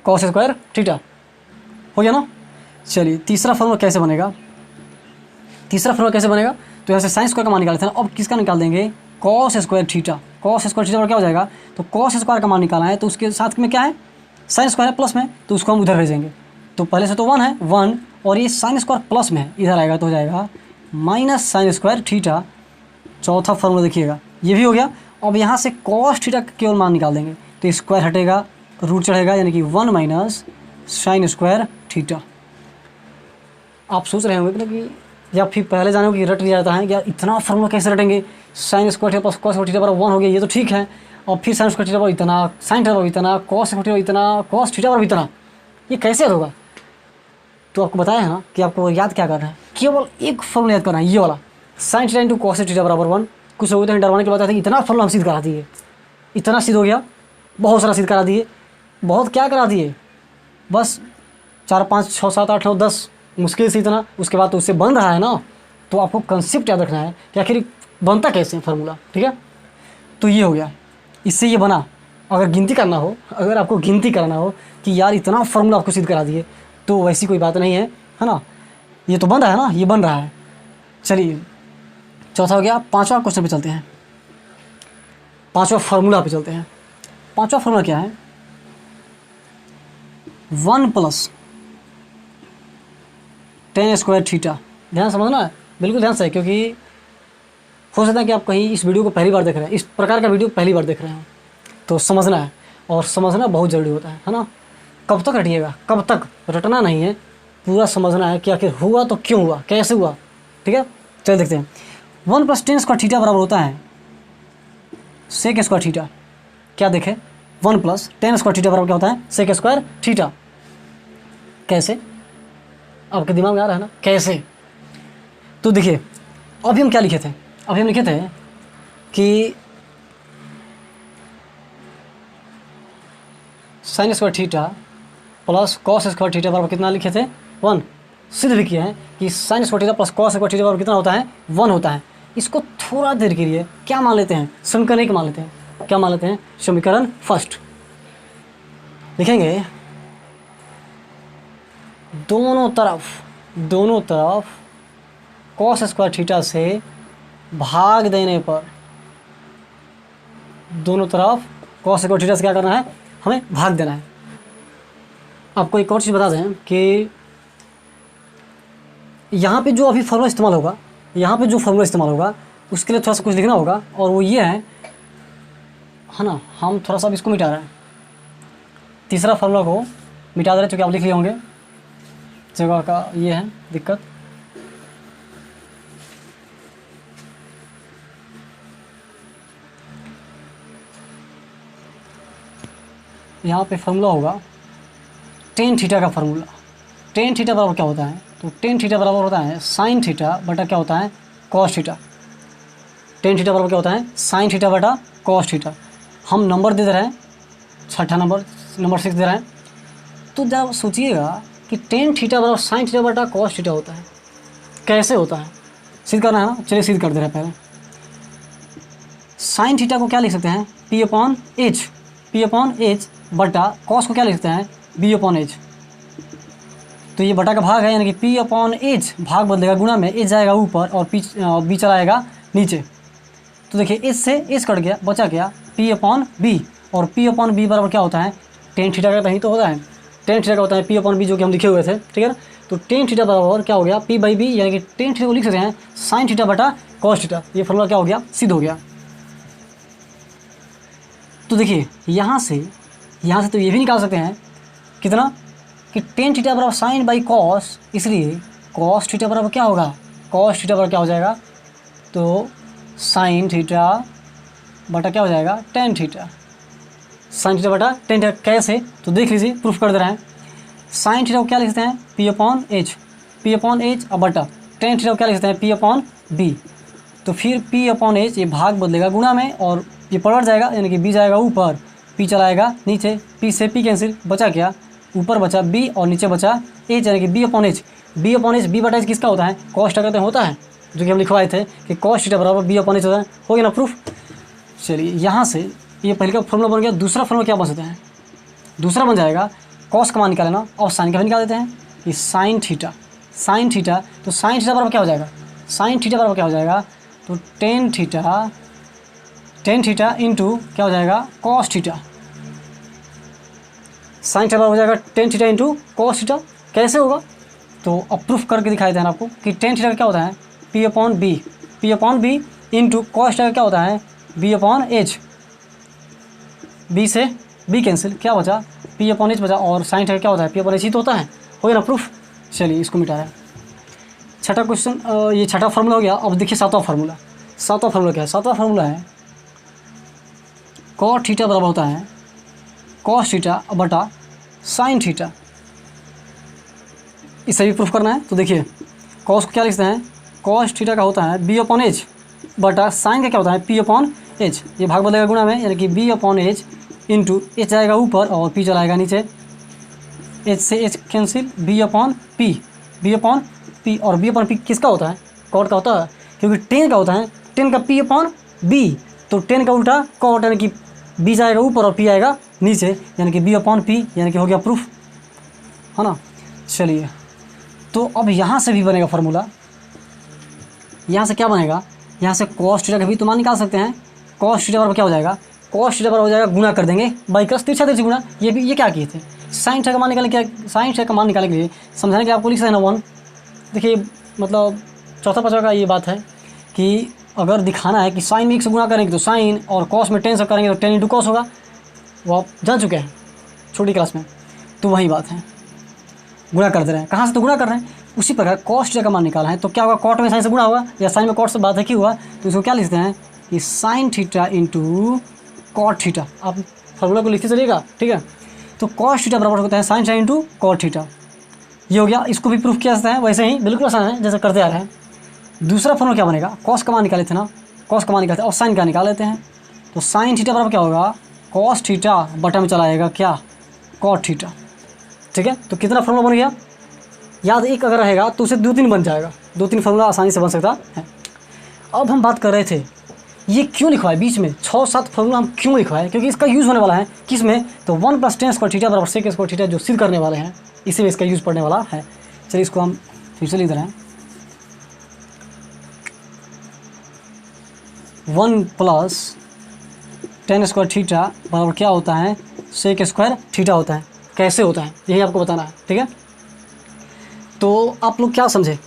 कॉस स्क्वायर थीटा, हो गया ना। चलिए, तीसरा फार्मूला कैसे बनेगा, तो यहाँ से साइन स्क्वायर का मान निकालते हैं, अब किसका निकाल देंगे, cos square theta. Cos square theta क्या हो जाएगा, तो कॉस स्क्वायर का मान निकालना है, तो उसके साथ में क्या है, साइन स्क्वायर है प्लस में, तो उसको हम उधर भेजेंगे। तो पहले से तो 1 है, 1, और ये साइन स्क्वायर प्लस में है, इधर आएगा तो हो जाएगा माइनस साइन स्क्वायर थीटा। चौथा फार्मूला देखिएगा, ये भी हो गया। अब यहाँ से कॉस थीटा का केवल मान निकाल देंगे, तो स्क्वायर हटेगा, रूट चढ़ेगा, यानी कि 1 माइनस साइन स्क्वायर थीटा। आप सोच रहे होंगे कि या फिर पहले जाने कि रट लिया जाता है, या इतना फार्मूला कैसे रटेंगे, sine square theta plus cos square theta बराबर 1 हो गया, ये तो ठीक है, और फिर साइन स्क्वायर थीटा बराबर इतना, साइन थीटा बराबर इतना, कॉस स्क्वायर थीटा इतना, कॉस थीटा बराबर इतना, ये कैसे होगा। तो आपको बताया है ना कि आपको याद क्या करना है, केवल एक फार्मूला याद करना है, ये वाला, sign theta into cos theta बराबर 1। कुछ लोग तो डरवाने के बाद आते हैं इतना फार्मूला हम सिद्ध करा दिए, इतना सिद्ध हो गया, बहुत सारा सिद्ध करा दिए, बहुत क्या करा दिए, बस 4 5 6 7 8 9 10 मुश्किल से इतना। उसके बाद तो उससे बन रहा है ना, तो आपको कंसेप्ट याद रखना है कि आखिर बनता कैसे फार्मूला, ठीक है। तो ये हो गया, इससे ये बना, अगर गिनती करना हो, अगर आपको गिनती करना हो कि यार इतना फार्मूला आपको सिद्ध करा दिए, तो वैसी कोई बात नहीं है, है ना। ये तो बन रहा है ना, ये बन रहा है। चलिए चौथा हो गया। पांचवा क्वेश्चन पे चलते हैं, पांचवा फार्मूला पे चलते हैं। पांचवा फार्मूला क्या है? 1 + tan² थीटा। ध्यान समझना है, बिल्कुल ध्यान से, क्योंकि हो सकता है कि आप कहीं इस वीडियो को पहली बार देख रहे हैं, इस प्रकार का वीडियो पहली बार देख रहे हैं, तो समझना है, और समझना बहुत ज़रूरी होता है ना। कब तक रटिएगा, कब तक रटना नहीं है, पूरा समझना है कि आखिर हुआ तो क्यों हुआ, कैसे हुआ। ठीक है, चलिए देखते हैं। 1 + tan² थीटा बराबर होता है sec² थीटा। क्या देखें? 1 + tan² थीटा बराबर क्या होता है? sec² theta. कैसे? आपके दिमाग में आ रहा है ना कैसे? तो देखिए, अभी हम क्या लिखे थे? अभी हम लिखे थे कि sin² थीटा + cos² थीटा बराबर कितना लिखे थे? 1। सिद्ध भी किए हैं कि sin² थीटा + cos² थीटा बराबर कितना होता है? 1 होता है। इसको थोड़ा देर के लिए क्या मान लेते हैं? समीकरण 1 मान लेते हैं। क्या मान लेते हैं? समीकरण फर्स्ट लिखेंगे। दोनों तरफ cos² थीटा से भाग देने पर, दोनों तरफ cos² थीटा से क्या करना है? हमें भाग देना है। आपको एक और चीज़ बता दें कि यहाँ पे जो अभी फार्मूला इस्तेमाल होगा, यहाँ पे जो फार्मूला इस्तेमाल होगा उसके लिए थोड़ा सा कुछ लिखना होगा, और वो ये है ना। हम थोड़ा सा अब इसको मिटा रहे हैं, तीसरा फार्मूला को मिटा दे रहे हैं, क्योंकि आप लिख लिए होंगे, जगह का ये है दिक्कत। यहाँ पे फार्मूला होगा tan थीटा का फार्मूला। tan थीटा बराबर क्या होता है? तो tan थीटा बराबर होता है sin थीटा बटा क्या होता है? cos theta. tan थीटा बराबर क्या होता है? sin थीटा बटा cos थीटा। हम नंबर दे रहे हैं, छठा नंबर 6 दे रहे हैं। तो जब सोचिएगा कि tan थीटा बराबर sin थीटा बटा cos थीटा होता है, कैसे होता है? सिद्ध करना है ना, चलिए सिद्ध कर दे रहे हैं। पहले sin थीटा को क्या लिख सकते हैं? P/H बटा cos को क्या लिख सकते हैं? B/H। तो ये बटा का भाग है, यानी कि P/H भाग बदलेगा गुणा में, H जाएगा ऊपर और B चला आएगा नीचे। तो देखिए H से H कट गया, बचा क्या? P/B, और P/B बराबर क्या होता है? tan थीटा का ही तो होता है। tan थीटा का होता है P/B, जो कि हम लिखे हुए थे। ठीक है ना, तो tan थीटा बराबर क्या हो गया? P/B, यानी कि tan थीटा को लिख सकते हैं sin थीटा बटा cos थीटा। ये फॉर्मूला क्या हो गया? सिद्ध हो गया। तो देखिए यहाँ से तो ये भी निकाल सकते हैं कितना, कि tan थीटा बराबर sin बाई cos, इसलिए cos थीटा बराबर क्या होगा? cos थीटा बराबर क्या हो जाएगा? तो sin थीटा बटा क्या हो जाएगा? tan theta. sin थीटा बटा tan थीटा। कैसे? तो देख लीजिए, प्रूफ कर दे रहे हैं। sin थीटा को क्या लिखते हैं? P/H और बटा tan थीटा को क्या लिखते हैं? P/B। तो फिर P/H ये भाग बदलेगा गुणा में, और ये पलट जाएगा, यानी कि B जाएगा ऊपर, P चलाएगा नीचे। P से P कैंसिल, बचा क्या? ऊपर बचा B और नीचे बचा H, यानी कि B/H। B/H किसका होता है? cos थीटा का होता है, जो कि हम लिखवाए थे कि cos थीटा बराबर B/H होता है। हो गया ना प्रूफ? चलिए यहाँ से ये पहले का फॉर्मूला बन गया। दूसरा फॉर्मूला क्या बन सकता है? दूसरा बन जाएगा cos का मान निकालना, और sin का भी निकाल देते हैं, कि sin थीटा। तो sin थीटा बराबर क्या हो जाएगा? sin थीटा बराबर क्या हो जाएगा? तो tan थीटा इंटू क्या हो जाएगा? cos theta. sin थीटा बराबर हो जाएगा tan theta into cos theta. कैसे होगा? तो अब प्रूफ करके दिखाई देना आपको कि tan थीटा क्या होता है? P/B इंटू cos थीटा क्या होता है? B/H। B से B कैंसिल, क्या बचा? P/H बचा, और sin थीटा क्या होता है? P/H ही तो होता है। हो गया ना प्रूफ? चलिए इसको मिटा रहे हैं। छठा क्वेश्चन, ये छठा फार्मूला हो गया। अब देखिए सातवां फार्मूला। क्या है? सातवां फार्मूला है cos थीटा बराबर होता है cos थीटा बटा sin थीटा। इसे भी प्रूफ करना है। तो देखिए cos को क्या लिखते हैं? cos थीटा का होता है B/H बटा sin का क्या होता है? P/H। ये भाग बदलेगा गुणा में, यानी कि B/H इंटू H जाएगा ऊपर और P चलाएगा नीचे। H से H कैंसिल, B/P और B/P किसका होता है? cot का होता है, क्योंकि tan का होता है। tan का P/B, तो tan का उल्टा cot, यानी कि बी जाएगा ऊपर और पी आएगा नीचे, यानी कि बी अपॉन पी, यानी कि हो गया प्रूफ, है ना। चलिए, तो अब यहाँ से भी बनेगा फार्मूला। यहाँ से क्या बनेगा, यहाँ से कॉस थीटा का भी तो मान निकाल सकते हैं। कॉस थीटा बराबर क्या हो जाएगा, कॉस थीटा बराबर हो जाएगा गुना कर देंगे बाई क्रॉस तिरछा तिरछी गुना। ये क्या किए थे, साइन थीटा का मान निकालने के, साइन थीटा का मान निकालने के लिए समझाने के लिए आपको लिख सकते हैं ना 1। देखिए मतलब चौथा पाँचवा का ये बात है कि अगर दिखाना है कि साइन में 1 से गुना करेंगे तो साइन, और कॉस में 10 से करेंगे तो 10 इंटू कॉस होगा। वो आप जान चुके हैं छोटी क्लास में, तो वही बात है, गुणा कर दे रहे हैं। कहाँ से तो गुणा कर रहे हैं। उसी प्रकार कॉस थीटा का मान निकाला है तो क्या होगा, कॉट में साइन से गुणा होगा, या साइन में कॉट से बात है कि हुआ, तो इसको क्या लिखते हैं कि sine theta into cot theta. आप फॉर्मूला को लिखते चलिएगा, ठीक है। तो कॉस थीटा बराबर होता है sine theta into cot theta. ये हो गया, इसको भी प्रूफ किया जाता है वैसे ही, बिल्कुल आसान है जैसे करते आ रहे हैं। दूसरा फॉर्मूला क्या बनेगा, कॉस का मान निकाले थे ना, कॉस का मान निकालते हैं और साइन का निकाल लेते हैं। तो साइन थीटा बराबर क्या होगा, कॉस थीटा बटा में चला आएगा क्या, कॉट थीटा। ठीक है, तो कितना फॉर्मूला बन गया, याद एक अगर रहेगा तो उसे 2-3 बन जाएगा, 2-3 फॉर्मूला आसानी से बन सकता है। अब हम बात कर रहे थे ये क्यों लिखवाए बीच में 6-7 फॉर्मूला हम क्यों लिखवाए, क्योंकि इसका यूज़ होने वाला है किस में, तो 1 + tan स्क्वायर थीटा बराबर sec स्क्वायर थीटा जो सिद्ध करने वाले हैं, इसी में इसका यूज़ पड़ने वाला है। चलिए इसको हम फिर से लिख दे रहे हैं, 1 + tan स्क्वायर थीटा बराबर क्या होता है, sec स्क्वायर थीटा होता है। कैसे होता है यही आपको बताना है, ठीक है। तो आप लोग क्या समझे,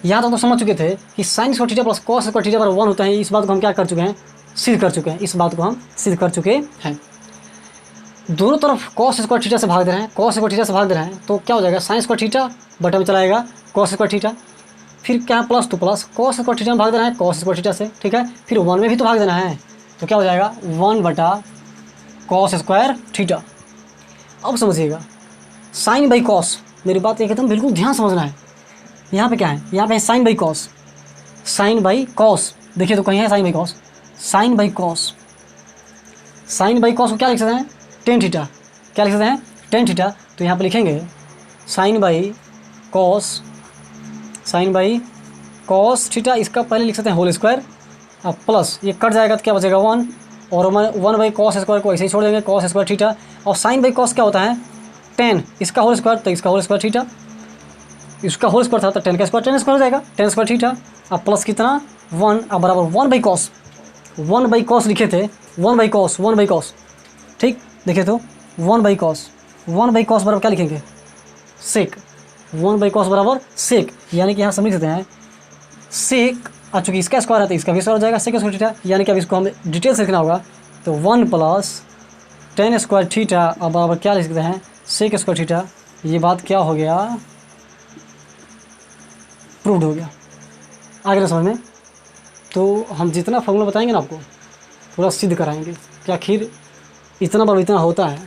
यहाँ तक तो समझ चुके थे कि sign square theta plus cos square theta बराबर 1 होता है। इस बात को हम क्या कर चुके हैं, सिद्ध कर चुके हैं, इस बात को हम सिद्ध कर चुके हैं। दोनों तरफ कॉस स्क्वायर थीटा से भाग दे रहे हैं, कॉस स्क्वायर थीटा से भाग दे रहे हैं, तो क्या हो जाएगा, साइन स्क्वायर थीटा बटा में चला आएगा कॉस स्क्वायर थीटा। फिर क्या है प्लस, तो प्लस कॉस स्क्वायर थीटा में भाग देना है कॉस स्क्वायर थीटा से, ठीक है। फिर 1 में भी तो भाग देना है, तो क्या हो जाएगा 1 बटा कॉस स्क्वायर थीटा। अब समझिएगा, साइन बाई कॉस, मेरी बात एकदम बिल्कुल ध्यान समझना है। यहाँ पे क्या है, यहाँ पे sine by cos, sine by cos, देखिए तो कहीं है sine by cos, sine by cos, sine by cos को क्या लिख सकते हैं, टेन थीटा। क्या लिख सकते हैं, टेन थीटा। तो यहाँ पे लिखेंगे sine by cos, sine by cos theta, इसका पहले लिख सकते हैं होल स्क्वायर, अब प्लस ये कट जाएगा तो क्या बचेगा 1, और 1 बाई कॉस स्क्वायर को ऐसे ही छोड़ देंगे कॉस स्क्वायर थीटा। और साइन बाई कॉस क्या होता है 10, इसका होल स्क्वायर तो इसका होल स्क्वायर थीटा, इसका होल स्क्वायर था तो 10 का स्क्वायर 10 स्क्वायर हो जाएगा, 10 स्क्वायर थीटा। अब प्लस कितना 1, अब बराबर 1 बाई कॉस, 1 बाई कॉस लिखे थे, 1 बाई कॉस, 1 बाई कॉस, ठीक। देखिए तो 1 बाई कॉस, 1 बाई कॉस बराबर क्या लिखेंगे, सेक, 1 बाई कॉस बराबर सेक, यानी कि यहाँ समझ सकते हैं सेक, चूँकि इसका स्क्वायर है तो इसका भी स्क्वायर हो जाएगा सेक स्क्वायर थीटा, यानी कि अब इसको हमें डिटेल से लिखना होगा। तो 1 + tan स्क्वायर थीटा अब बराबर क्या लिख सकते हैं, सेक स्क्वायर थीटा। ये बात क्या हो गया, प्रूव्ड हो गया। आगे ना समझ में, तो हम जितना फॉर्मूला बताएंगे ना आपको पूरा सिद्ध कराएंगे कि आखिर इतना बराबर इतना होता है,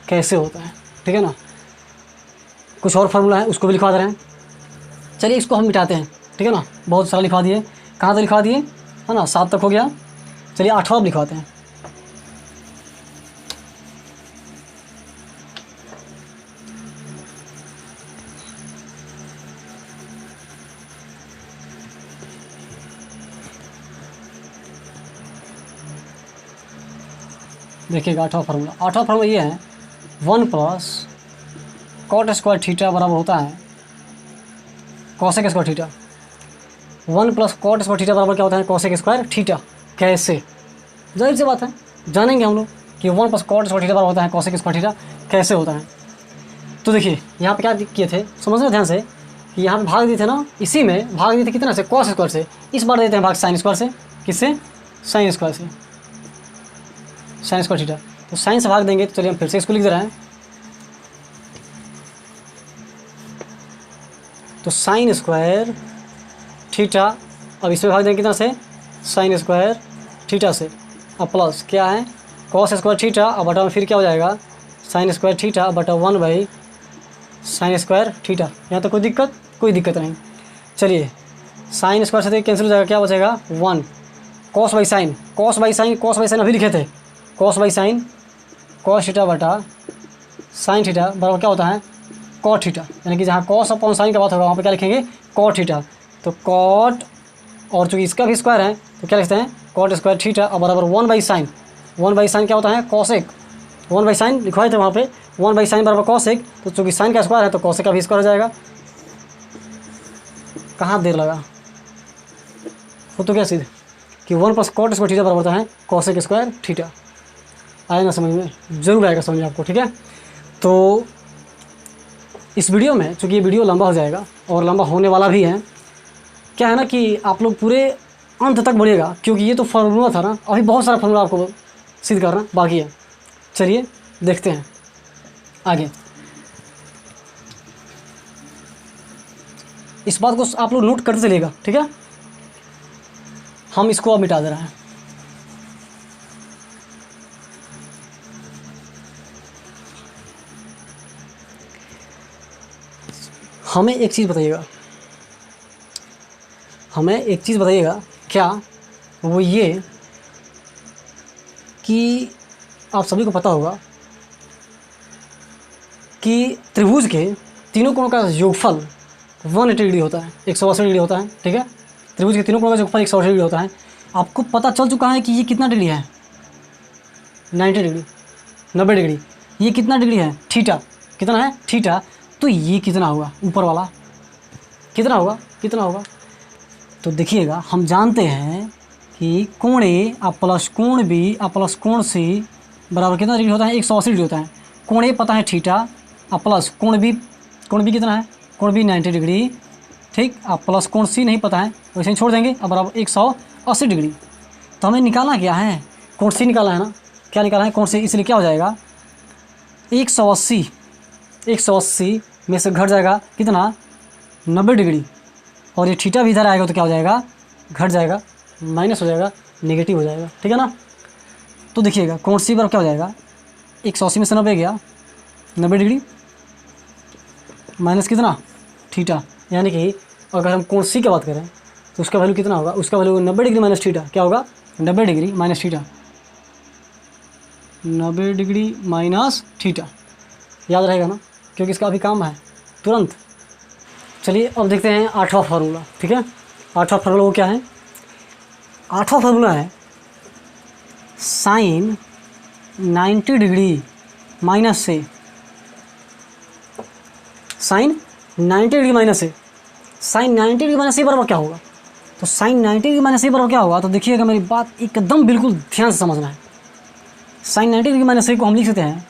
कैसे होता है, ठीक है ना। कुछ और फार्मूला है उसको भी लिखवा दे रहे हैं, चलिए इसको हम मिटाते हैं, ठीक है ना। बहुत सारा लिखवा दिए, कहाँ तक लिखवा दिए, है ना, 7 तक हो गया। चलिए 8वां लिखवाते हैं। देखिएगा 8वां फार्मूला ये है 1 + कॉट स्क्वायर थीटा बराबर होता है cosec square theta. 1 + cot square theta बराबर क्या होता है, कॉसेक स्क्वायर थीटा। कैसे, जाहिर सी बात है जानेंगे हम लोग कि 1 + कॉट स्क्वायर थीटा बराबर होता है कॉसेक स्क्वायर थीटा, कैसे होता है। तो देखिए यहाँ पे क्या किए थे, समझना ध्यान से कि यहाँ पे भाग दिए थे ना, इसी में भाग दिए थे कितना से, कॉस स्क्वायर से। इस बार देते हैं भाग साइन स्क्वायर से, किससे, साइन स्क्वायर से, साइन स्क्वायर थीटा। तो साइन से भाग देंगे, तो चलिए हम फिर से इसको लिख दे रहे हैं। तो साइन स्क्वायर थीटा, अब इसमें भाग देंगे कितना से, साइन स्क्वायर थीटा से। अब प्लस क्या है, कॉस स्क्वायर थीटा, अब बटा में फिर क्या हो जाएगा, साइन स्क्वायर थीटा बटा 1 बाई साइन स्क्वायर थीटा। यहाँ तो कोई दिक्कत नहीं। चलिए साइन स्क्वायर से कैंसिल हो जाएगा, क्या बचेगा 1, cos by sine, cos by sine अभी लिखे थे, cos by sine, cos theta बटा साइन थीटा बराबर क्या होता है, कॉट थीटा। यानी कि जहाँ कॉस अपॉन साइन का बात होगा वहाँ पे क्या लिखेंगे, कॉट थीटा। तो कॉट, और चूँकि इसका भी स्क्वायर है तो क्या लिखते हैं, कॉट स्क्वायर थीटा और बराबर 1 बाई साइन, 1 बाई साइन क्या होता है कॉसेक, 1 बाई साइन लिखवाए थे वहाँ पे, 1 बाई साइन बराबर कॉसेक, तो चूँकि साइन का स्क्वायर है तो कॉसेक का भी स्क्वायर हो जाएगा। कहाँ देर लगा, हो तो क्या सीधे कि 1 प्लस कॉट स्क्वायर थीटा बराबर होता है कॉसेक स्क्वायर थीटा। आया ना समझ में, जरूर आएगा समझ में आपको, ठीक है। तो इस वीडियो में चूँकि ये वीडियो लंबा हो जाएगा और लंबा होने वाला भी है, क्या है ना कि आप लोग पूरे अंत तक बढ़िएगा, क्योंकि ये तो फार्मूला था ना, अभी बहुत सारा फार्मूला आपको सिद्ध करना बाकी है। चलिए देखते हैं आगे। इस बात को आप लोग नोट करते चलिएगा, ठीक है। हम इसको अब मिटा दे रहे हैं। हमें एक चीज़ बताइएगा, हमें एक चीज़ बताइएगा, क्या वो ये कि आप सभी को पता होगा कि त्रिभुज के तीनों कोणों का योगफल 180 डिग्री होता है, 180 डिग्री होता है, ठीक है। त्रिभुज के तीनों कोणों का योगफल 180 डिग्री होता है। आपको पता चल चुका है कि ये कितना डिग्री है, 90 डिग्री, 90 डिग्री। ये कितना डिग्री है, थीटा, कितना है थीटा। तो ये कितना होगा, ऊपर वाला कितना होगा, कितना होगा। तो देखिएगा, हम जानते हैं कि कोण ए प्लस कोण बी प्लस कोण सी बराबर कितना डिग्री होता है, 180 डिग्री होता है। कोण ए पता है थीटा प्लस कोण बी कितना है, कोण बी 90 डिग्री, ठीक। प्लस कोण सी नहीं पता है, वैसे ही छोड़ देंगे। अब बराबर 180 डिग्री। तो हमें निकालना क्या है, कोण सी निकालना है ना, क्या निकालना है कोण सी। इसलिए क्या हो जाएगा 180 में से घट जाएगा कितना 90 डिग्री, और ये थीटा भी इधर आएगा तो क्या हो जाएगा, घट जाएगा, माइनस हो जाएगा, नेगेटिव हो जाएगा, ठीक है ना। तो देखिएगा कोण सी बराबर क्या हो जाएगा, 180 में से 90 गया, 90 डिग्री माइनस कितना थीटा, यानी कि अगर हम कोण सी की बात करें तो उसका वैल्यू कितना होगा, उसका वैल्यू 90 डिग्री माइनस थीटा, क्या होगा 90 degree minus theta, 90 degree minus theta, याद रहेगा ना, क्योंकि इसका अभी काम है तुरंत। चलिए अब देखते हैं 8वां फार्मूला, ठीक है। 8वां फार्मूला वो क्या है, 8वां फार्मूला है साइन 90 डिग्री माइनस से, साइन 90 डिग्री माइनस से, साइन 90 डिग्री माइनस से बराबर क्या होगा। तो साइन 90 डिग्री माइनस से बराबर क्या होगा, तो देखिएगा मेरी बात एकदम बिल्कुल ध्यान से समझना है। साइन 90 डिग्री माइनस से को हम लिख सकते हैं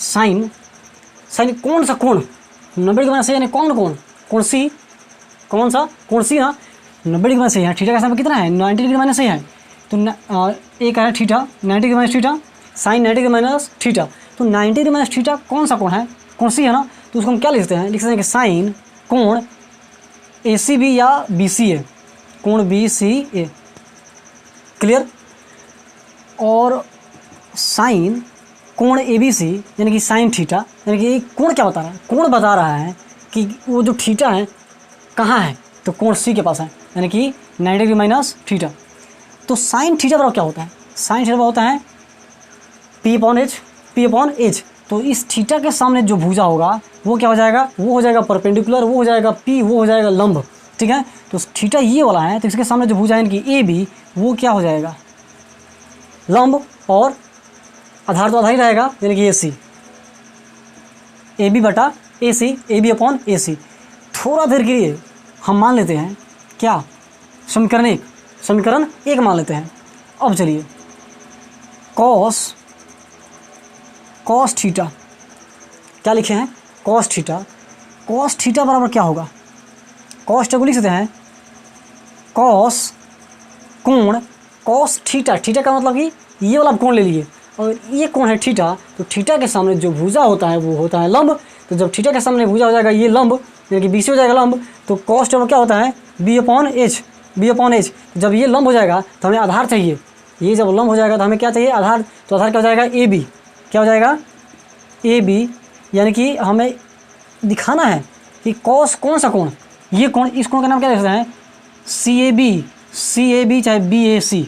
साइन, साइन कौन सा कोण, 90 डिग्री माइनस से यानी कौन कोण, कोण सी, कौन सा कोण सी ना, 90 डिग्री माइनस से है, थीटा का समय कितना है 90 डिग्री माइनस से है। तो एक है theta 90 degree minus theta, sine 90 degree minus theta. तो 90 डिग्री माइनस थीटा कौन सा कोण है, कोण सी है ना। तो उसको हम क्या लिखते हैं, लिख सकते हैं कि साइन कोण ए सी बी या बी सी ए, कोण बी सी ए, क्लियर। और साइन कोण ए बी सी यानी कि साइन थीटा, यानी कि कोण क्या बता रहा है, कोण बता रहा है कि वो जो थीटा है कहाँ है, तो कोण सी के पास है, यानी कि 90 डिग्री माइनस थीटा। तो साइन थीटा बराबर क्या होता है, साइन थीटा होता है पी अपॉन एच। तो इस थीटा के सामने जो भुजा होगा वो क्या हो जाएगा, वो हो जाएगा परपेंडिकुलर, वो हो जाएगा पी, वो हो जाएगा लंब, ठीक है। तो थीटा ये वाला है, तो इसके सामने जो भुजा है यानी कि ए बी, वो क्या हो जाएगा लंब, और आधार तो आधार ही रहेगा यानी कि ए सी, ए बी बटा ए C, A B upon A सी। थोड़ा देर के लिए हम मान लेते हैं क्या, समीकरण एक मान लेते हैं। अब चलिए कॉस थीटा क्या लिखे हैं, कॉस थीटा बराबर क्या होगा, कॉस थीटा को लिख सकते हैं कॉस कोण, कॉस थीटा, थीटा का मतलब कि ये वाला कोण ले लिए, और ये कोण है थीटा। तो थीटा के सामने जो भुजा होता है वो होता है लंब। तो जब थीटा के सामने भुजा हो जाएगा ये लंब, यानी कि बी सी हो जाएगा लंब। तो कॉस थीटा क्या होता है बी अपॉन एच, जब ये लंब हो जाएगा तो हमें आधार चाहिए, ये जब लंब हो जाएगा तो हमें क्या चाहिए आधार। तो आधार क्या हो जाएगा ए बी, क्या हो जाएगा ए बी, यानी कि हमें दिखाना है कि कॉस कौन सा कोण, ये कोण, इस कोण का नाम क्या लिखते हैं सी ए बी चाहे बी ए सी,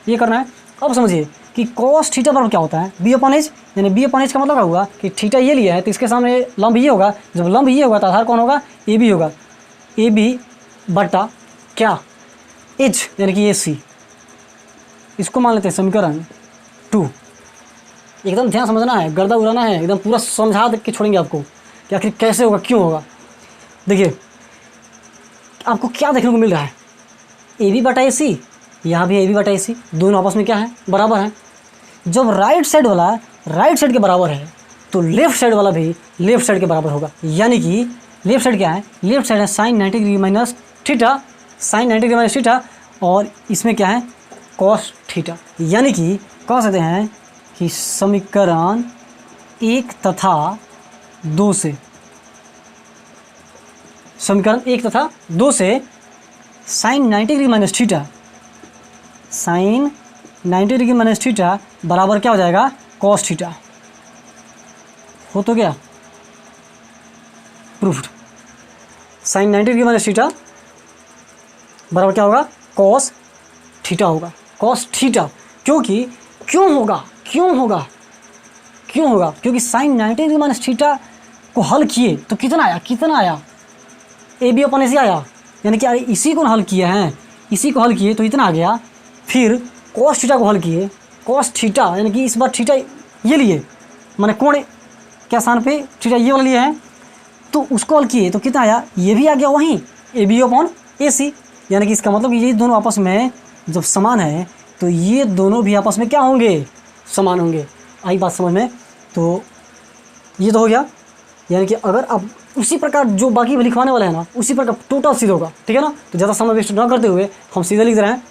ये करना है। अब समझिए कि कॉस थीटा बराबर क्या होता है बी अपॉन एच, यानी बी अपॉन एच का मतलब क्या होगा कि थीटा ये लिया है तो इसके सामने लंब ये होगा, जब लंब ये होगा तो आधार कौन होगा ए बी होगा, ए बी बटा क्या एच यानी कि ए सी, इसको मान लेते हैं समीकरण 2। एकदम ध्यान समझना है, गर्दा उड़ाना है, एकदम पूरा समझा के छोड़ेंगे आपको कि आखिर कैसे होगा, क्यों होगा। देखिए आपको क्या देखने को मिल रहा है, ए बी बटा ए सी, यहाँ भी ए बी बटा ए सी, दोनों आपस में क्या है, बराबर है। जब राइट साइड वाला राइट साइड के बराबर है तो लेफ्ट साइड वाला भी लेफ्ट साइड के बराबर होगा। यानी कि लेफ्ट साइड क्या है, लेफ्ट साइड है sine 90 degree minus theta, sine 90 degree minus theta, और इसमें क्या है, कॉस थीटा। यानी कि कह सकते हैं कि समीकरण 1 तथा 2 से, समीकरण 1 तथा 2 से sine 90 degree minus theta, sine 90 degree minus theta बराबर क्या हो जाएगा, कॉस थीटा। हो तो गया proofed. Sine 90 degree minus theta बराबर क्या होगा, कॉस थीटा होगा, कॉस थीटा। क्योंकि क्यों होगा, क्यों होगा, क्यों होगा, क्योंकि साइन 90 डिग्री माइनस थीटा को हल किए तो कितना आया, कितना आया, ए बी अपन ऐसे आया। यानी कि इसी को हल किए हैं, इसी को हल किए तो इतना आ गया। फिर कॉस थीटा को हल किए, कॉस थीटा, यानी कि इस बार थीटा ये लिए, माने कोण क्या स्थान पे थीटा ये वाला लिए हैं, तो उसको हल किए तो कितना आया, ये भी आ गया वहीं, ए बी अपॉन ए सी। यानी कि इसका मतलब कि ये दोनों आपस में जब समान है तो ये दोनों भी आपस में क्या होंगे, समान होंगे। आई बात समझ में। तो ये तो हो गया। यानी कि अगर अब उसी प्रकार जो बाकी भी लिखवाने वाला है ना, उसी प्रकार टोटल सीधा होगा, ठीक है ना। तो ज़्यादा समय वेस्ट ना करते हुए हम सीधे लिख रहे हैं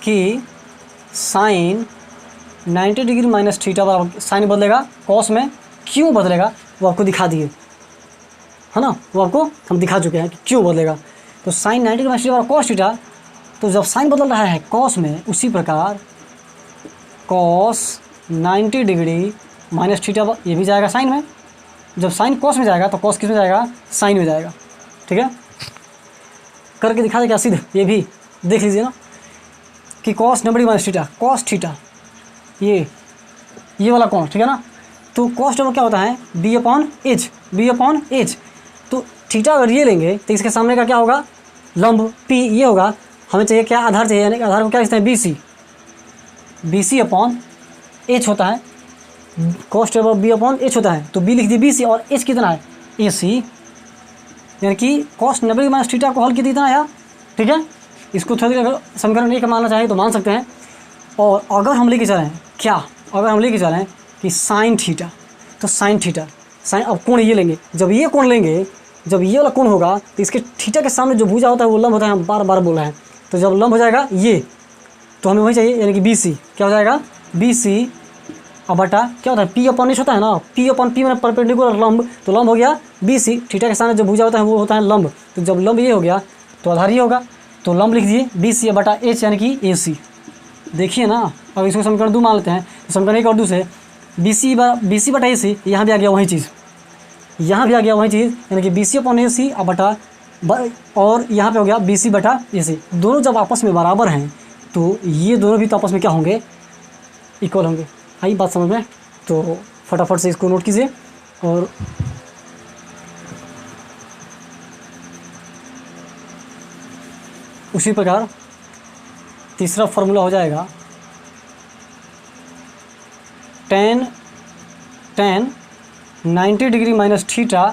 कि साइन 90 डिग्री माइनस थीटा बराबर, साइन बदलेगा कॉस में, क्यों बदलेगा वो आपको दिखा दिए, है ना, वो आपको हम दिखा चुके हैं कि क्यों बदलेगा। तो साइन 90 डिग्री माइनस थीटा बराबर कॉस थीटा, तो जब साइन बदल रहा है कॉस में, उसी प्रकार कॉस 90 डिग्री माइनस थीटा ये भी जाएगा साइन में। जब साइन कॉस में जाएगा तो कॉस किस में जाएगा, साइन में जाएगा। ठीक है, करके दिखा दे क्या सीधे, ये भी देख लीजिए ना कि cos 90 degree minus theta, cos theta, ये वाला कौन, ठीक है ना। तो कॉस डबल क्या होता है, B upon H, B upon H. तो थीटा अगर ये लेंगे तो इसके सामने का क्या होगा, लंब पी ये होगा। हमें चाहिए क्या, आधार चाहिए, यानी आधार को क्या लिखते हैं, B C, B C upon H होता है, कॉस टेबल बी अपॉन एच होता है। तो बी लिख दिए बी सी, और एच कितना है, ए सी। यानी कि कॉस 90 माइनस थीटा को हल किया कितना आया। ठीक है, इसको थोड़ी अगर समीकरण एक मानना चाहे तो मान सकते हैं। और अगर हम लेके चलें क्या, अगर हम लेके चलें कि साइन थीटा, तो साइन थीटा, साइन, अब कोण ये लेंगे, जब ये कोण लेंगे, जब ये वाला कोण होगा तो इसके थीटा के सामने जो भुजा होता है वो लंब होता है, हम बार बार बोल रहे हैं। तो जब लंब हो जाएगा ये, तो हमें वही चाहिए, यानी कि बी सी क्या हो जाएगा, बी सी अब बटा क्या होता है, पी अपॉन एच होता है ना, पी अपॉन पी मैंने परपेंडिकुलर लंब, तो लंब हो गया बी सी, थीटा के सामने जो भुजा होता है वो होता है लंब। तो जब लंब ये हो गया तो आधार ये होगा, तो लंब लिख दिए बी सी बटा एच, यानी कि ए सी। देखिए ना, अब इसको समीकरण 2 मान लेते हैं, तो समीकरण 1 और 2 से बी सी बटा ए सी, यहाँ भी आ गया वही चीज़, यहाँ भी आ गया वही चीज़, यानी कि बी सी अपॉन ए सी अब बटा, और यहाँ पे हो गया बी सी बटा ए सी। दोनों जब आपस में बराबर हैं तो ये दोनों भी तो आपस में क्या होंगे, इक्वल होंगे। आई बात समझ में। तो फटाफट से इसको नोट कीजिए। और उसी प्रकार तीसरा फॉर्मूला हो जाएगा टेन 90 डिग्री माइनस थीटा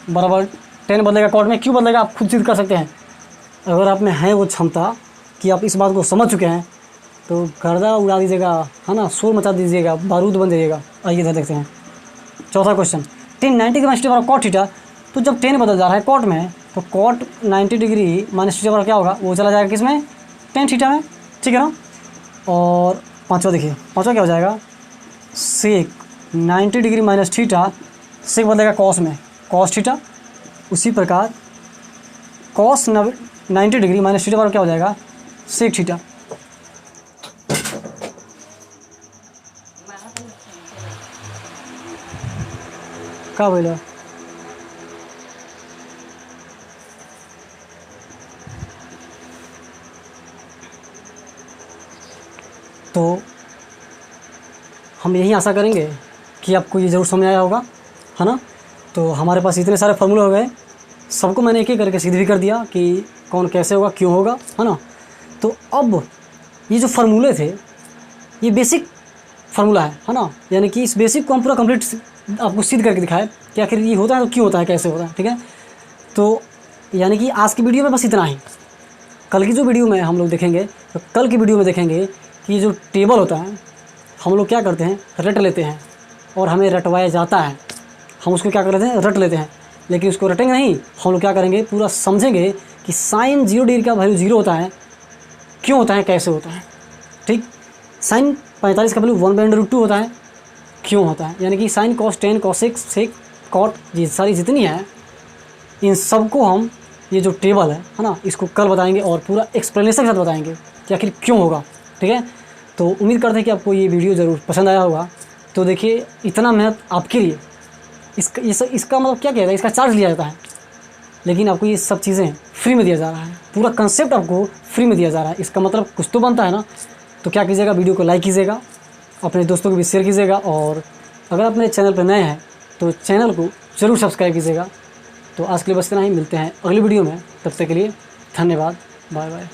बराबर, टेन बदलेगा कॉट में, क्यों बदलेगा आप खुद सिद्ध कर सकते हैं। अगर आप में है वो क्षमता कि आप इस बात को समझ चुके हैं तो गर्दा उड़ा दीजिएगा, है ना, शोर मचा दीजिएगा, बारूद बन जाइएगा। आइए इधर देखते हैं चौथा question. Ten 90 degree minus theta बराबर कॉट थीटा, तो जब टेन बदल जा रहा है कॉट में तो कॉट 90 डिग्री माइनस थीटा बराबर क्या होगा, वो चला जाएगा किस में, टेन थीटा में। ठीक है ना। और पाँचवा देखिए, पाँचवा क्या हो जाएगा, सेक 90 डिग्री माइनस थीटा, सेक बदलेगा कॉस में, कॉस थीटा। उसी प्रकार कॉस 90 डिग्री माइनस थीटा बराबर क्या हो जाएगा, सेक थीटा। क्या बोला, तो हम यही आशा करेंगे कि आपको ये ज़रूर समझ आया होगा, है ना। तो हमारे पास इतने सारे फार्मूले हो गए, सबको मैंने एक एक करके सिद्ध भी कर दिया कि कौन कैसे होगा, क्यों होगा, है ना। तो अब ये जो फार्मूले थे ये बेसिक फार्मूला है ना, यानी कि इस बेसिक को हम पूरा कंप्लीट आपको सिद्ध करके दिखाए कि आखिर ये होता है तो क्यों होता है, कैसे होता है। ठीक है, तो यानी कि आज की वीडियो में बस इतना ही। कल की जो वीडियो में हम लोग देखेंगे, तो कल की वीडियो में देखेंगे कि ये जो टेबल होता है हम लोग क्या करते हैं, रट लेते हैं और हमें रटवाया जाता है, हम उसको क्या कर लेते हैं, रट लेते हैं। लेकिन उसको रटेंगे नहीं, हम लोग क्या करेंगे, पूरा समझेंगे कि साइन 0 डिग्री का वैल्यू 0 होता है, क्यों होता है, कैसे होता है। ठीक, साइन 45 का वैल्यू 1/√2 होता है, क्यों होता है, यानी कि sine cos 10 cosec sec cot ये सारी जितनी है, इन सबको हम ये जो टेबल है ना, इसको कल बताएंगे और पूरा एक्सप्लेनेशन के साथ बताएंगे कि आखिर क्यों होगा। ठीक है, तो उम्मीद करते हैं कि आपको ये वीडियो ज़रूर पसंद आया होगा। तो देखिए, इतना मेहनत आपके लिए, इसका मतलब क्या कहता है, इसका चार्ज लिया जाता है, लेकिन आपको ये सब चीज़ें फ्री में दिया जा रहा है, पूरा कंसेप्ट आपको फ्री में दिया जा रहा है। इसका मतलब कुछ तो बनता है ना। तो क्या कीजिएगा, वीडियो को लाइक कीजिएगा, अपने दोस्तों को भी शेयर कीजिएगा, और अगर आप मेरे चैनल पर नए हैं तो चैनल को ज़रूर सब्सक्राइब कीजिएगा। तो आज के लिए बस इतना ही, मिलते हैं अगली वीडियो में, तब तक के लिए धन्यवाद, बाय बाय।